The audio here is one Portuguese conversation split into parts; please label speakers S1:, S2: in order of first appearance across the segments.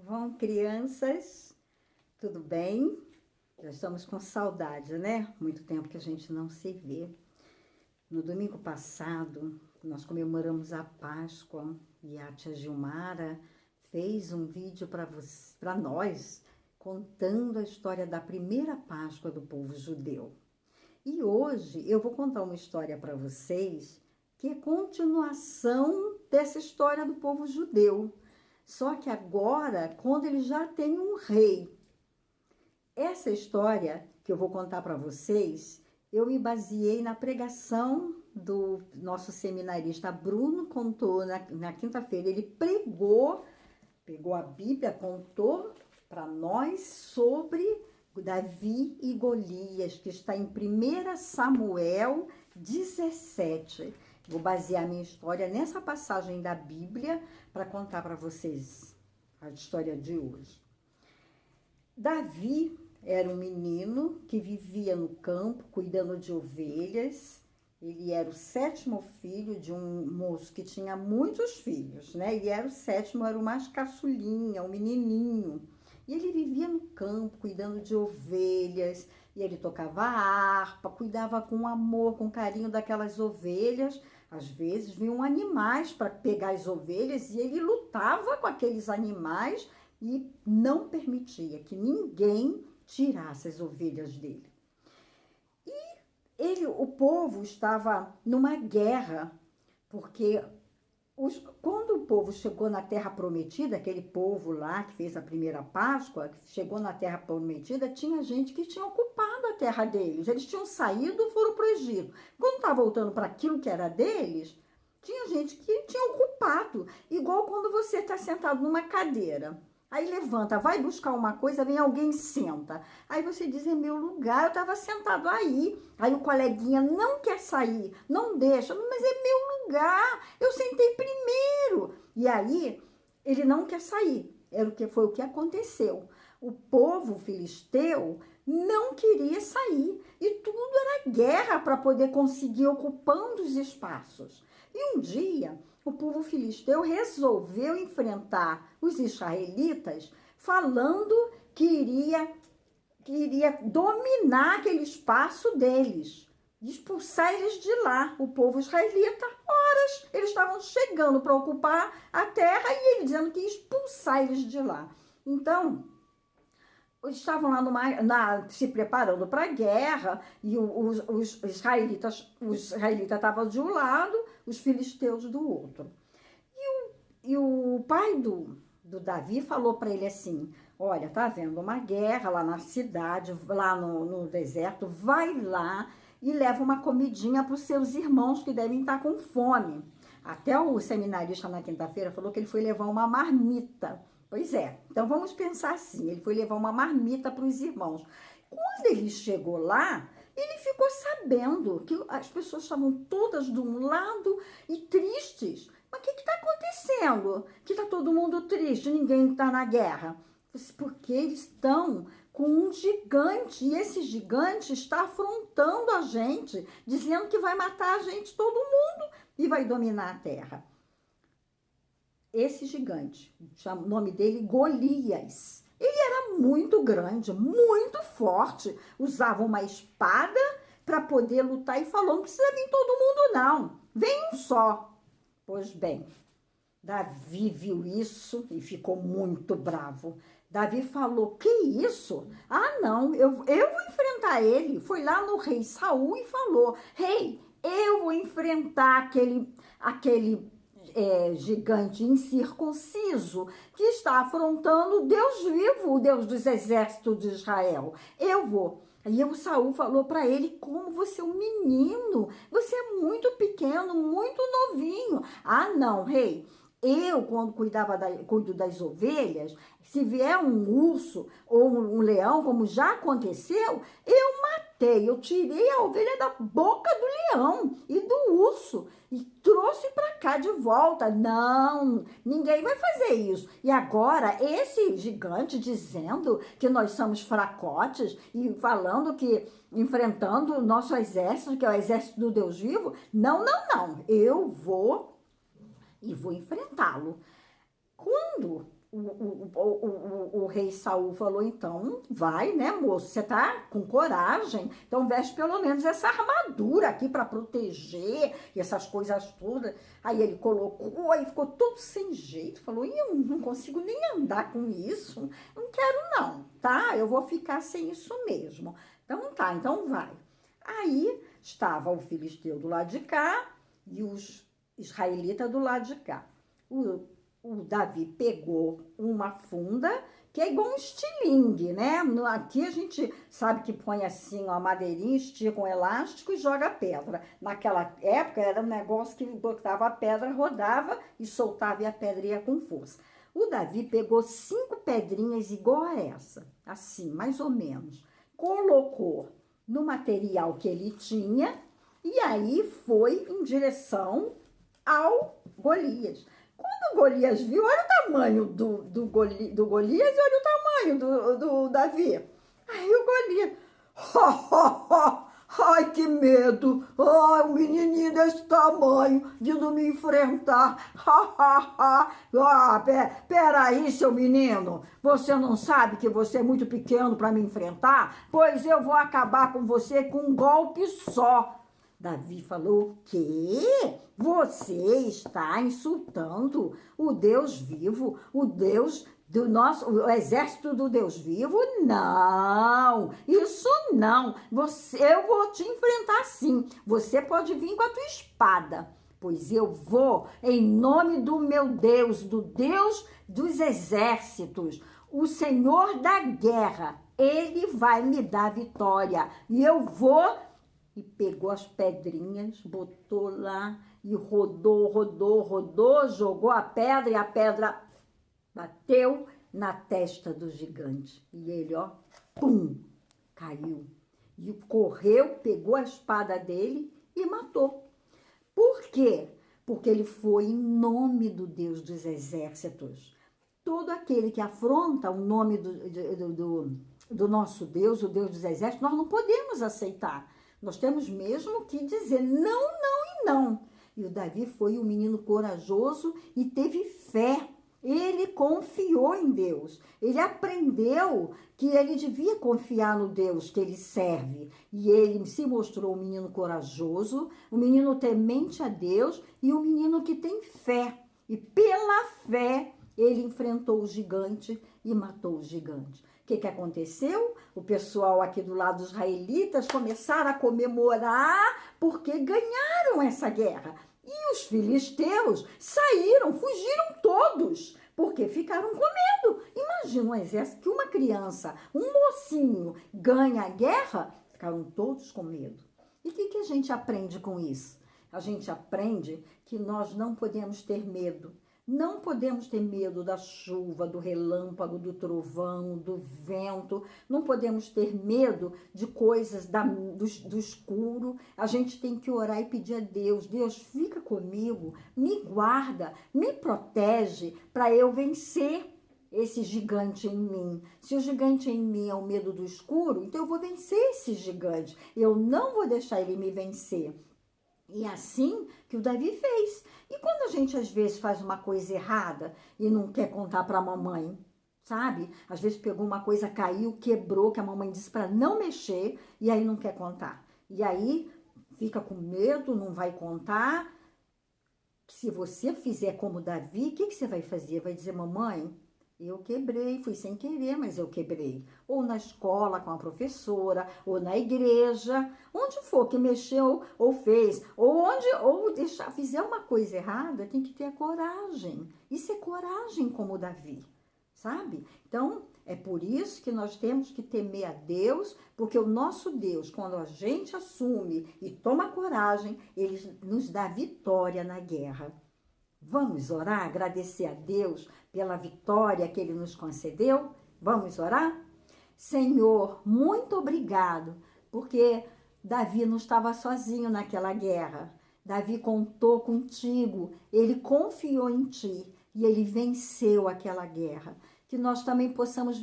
S1: Bom, crianças, tudo bem? Já estamos com saudade, né? Muito tempo que a gente não se vê. No domingo passado, nós comemoramos a Páscoa e a tia Gilmara fez um vídeo para nós contando a história da primeira Páscoa do povo judeu. E hoje eu vou contar uma história para vocês que é continuação dessa história do povo judeu. Só que agora, quando ele já tem um rei. Essa história que eu vou contar para vocês, eu me baseei na pregação do nosso seminarista Bruno, contou na quinta-feira. Ele pegou a Bíblia, contou para nós sobre Davi e Golias, que está em 1 Samuel 17. Vou basear minha história nessa passagem da Bíblia para contar para vocês a história de hoje. Davi era um menino que vivia no campo, cuidando de ovelhas. Ele era o 7º filho de um moço que tinha muitos filhos, né? Ele era o 7º, era o mais caçulinha, o menininho. E ele vivia no campo, cuidando de ovelhas, e ele tocava harpa, cuidava com amor, com carinho daquelas ovelhas. Às vezes vinham animais para pegar as ovelhas e ele lutava com aqueles animais e não permitia que ninguém tirasse as ovelhas dele. E o povo estava numa guerra, porque quando o povo chegou na Terra Prometida, aquele povo lá que fez a primeira Páscoa, que chegou na Terra Prometida, tinha gente que tinha ocupado a terra deles. Eles tinham saído e foram para o Egito. Quando estava voltando para aquilo que era deles, tinha gente que tinha ocupado. Igual quando você está sentado numa cadeira. Aí levanta, vai buscar uma coisa, vem alguém e senta. Aí você diz, é meu lugar, eu estava sentado aí. Aí o coleguinha não quer sair, não deixa, mas é meu lugar, eu sentei primeiro. E aí ele não quer sair, foi o que aconteceu. O povo filisteu não queria sair e tudo era guerra para poder conseguir ocupando os espaços. E um dia o povo filisteu resolveu enfrentar os israelitas falando que iria dominar aquele espaço deles, expulsar eles de lá, o povo israelita. Horas eles estavam chegando para ocupar a terra e ele dizendo que ia expulsar eles de lá. Então, estavam lá se preparando para a guerra e os israelitas estavam de um lado, os filisteus do outro. E o pai do Davi falou para ele assim, olha, tá havendo uma guerra lá na cidade, lá no deserto, vai lá e leva uma comidinha para os seus irmãos que devem estar com fome. Até o seminarista na quinta-feira falou que ele foi levar uma marmita. Pois é, então vamos pensar assim, ele foi levar uma marmita para os irmãos. Quando ele chegou lá, ele ficou sabendo que as pessoas estavam todas de um lado e tristes. Mas o que está acontecendo? Que está todo mundo triste, ninguém está na guerra. Porque eles estão com um gigante, e esse gigante está afrontando a gente, dizendo que vai matar a gente, todo mundo, e vai dominar a terra. Esse gigante, o nome dele Golias, ele era muito grande, muito forte, usava uma espada para poder lutar e falou, não precisa vir todo mundo não, vem um só. Pois bem, Davi viu isso e ficou muito bravo. Davi falou, que isso? Ah não, eu vou enfrentar ele. Foi lá no rei Saul e falou, rei, eu vou enfrentar aquele gigante incircunciso que está afrontando o Deus vivo, o Deus dos exércitos de Israel. Eu vou. Aí o Saul falou para ele, como você é um menino, você é muito pequeno, muito novinho. Ah não, rei, eu quando cuido das ovelhas, se vier um urso ou um leão, como já aconteceu, eu matei, eu tirei a ovelha da boca do leão e do urso e trouxe para cá de volta. Não, ninguém vai fazer isso. E agora esse gigante dizendo que nós somos fracotes e falando que enfrentando o nosso exército, que é o exército do Deus vivo, não, eu vou enfrentá-lo. Quando o rei Saul falou, então, vai, né, moço? Você tá com coragem, então veste pelo menos essa armadura aqui para proteger e essas coisas todas. Aí ele colocou, aí ficou todo sem jeito, falou, eu não consigo nem andar com isso, não quero não, tá? Eu vou ficar sem isso mesmo. Então tá, então vai. Aí estava o filisteu do lado de cá e os israelitas do lado de cá. O Davi pegou uma funda, que é igual um estilingue, né? Aqui a gente sabe que põe assim, uma madeirinha, estica um elástico e joga pedra. Naquela época era um negócio que botava a pedra, rodava e soltava e a pedra ia com força. O Davi pegou 5 pedrinhas igual a essa, assim, mais ou menos. Colocou no material que ele tinha e aí foi em direção ao Golias. Quando o Golias viu, olha o tamanho do Golias e olha o tamanho do Davi. Aí o Golias, ai que medo, ai o menininho desse tamanho vindo me enfrentar, peraí seu menino, você não sabe que você é muito pequeno para me enfrentar? Pois eu vou acabar com você com um golpe só. Davi falou, o quê? Você está insultando o Deus vivo, o Deus do nosso, o exército do Deus vivo? Não, isso não. Eu vou te enfrentar sim. Você pode vir com a tua espada, pois eu vou em nome do meu Deus, do Deus dos exércitos, o Senhor da guerra. Ele vai me dar vitória e eu vou. E pegou as pedrinhas, botou lá e rodou, jogou a pedra e a pedra bateu na testa do gigante. E ele, ó, pum, caiu. E correu, pegou a espada dele e matou. Por quê? Porque ele foi em nome do Deus dos exércitos. Todo aquele que afronta o nome do nosso Deus, o Deus dos exércitos, nós não podemos aceitar. Nós temos mesmo que dizer não, não e não. E o Davi foi um menino corajoso e teve fé. Ele confiou em Deus. Ele aprendeu que ele devia confiar no Deus que ele serve. E ele se mostrou um menino corajoso, um menino temente a Deus e um menino que tem fé. E pela fé, ele enfrentou o gigante e matou o gigante. O que aconteceu? O pessoal aqui do lado dos israelitas começaram a comemorar porque ganharam essa guerra. E os filisteus saíram, fugiram todos, porque ficaram com medo. Imagina um exército que uma criança, um mocinho ganha a guerra, ficaram todos com medo. E o que a gente aprende com isso? A gente aprende que nós não podemos ter medo. Não podemos ter medo da chuva, do relâmpago, do trovão, do vento. Não podemos ter medo de coisas do escuro. A gente tem que orar e pedir a Deus. Deus, fica comigo, me guarda, me protege para eu vencer esse gigante em mim. Se o gigante em mim é o medo do escuro, então eu vou vencer esse gigante. Eu não vou deixar ele me vencer. E assim que o Davi fez. E quando a gente às vezes faz uma coisa errada e não quer contar para a mamãe, sabe? Às vezes pegou uma coisa, caiu, quebrou, que a mamãe disse para não mexer e aí não quer contar. E aí fica com medo, não vai contar. Se você fizer como Davi, o que você vai fazer? Vai dizer, mamãe, eu quebrei, fui sem querer, mas eu quebrei. Ou na escola com a professora, ou na igreja, onde for que mexeu ou fez, ou fizer uma coisa errada, tem que ter a coragem. Isso é coragem como o Davi, sabe? Então, é por isso que nós temos que temer a Deus, porque o nosso Deus, quando a gente assume e toma coragem, ele nos dá vitória na guerra. Vamos orar, agradecer a Deus pela vitória que Ele nos concedeu? Vamos orar? Senhor, muito obrigado, porque Davi não estava sozinho naquela guerra. Davi contou contigo, ele confiou em ti e ele venceu aquela guerra. Que nós também possamos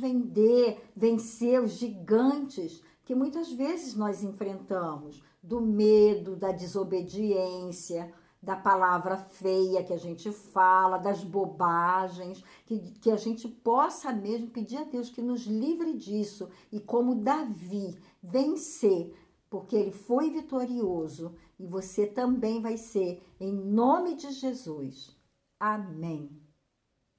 S1: vencer os gigantes que muitas vezes nós enfrentamos, do medo, da desobediência, da palavra feia que a gente fala, das bobagens, que a gente possa mesmo pedir a Deus que nos livre disso e como Davi vencer, porque ele foi vitorioso e você também vai ser, em nome de Jesus. Amém.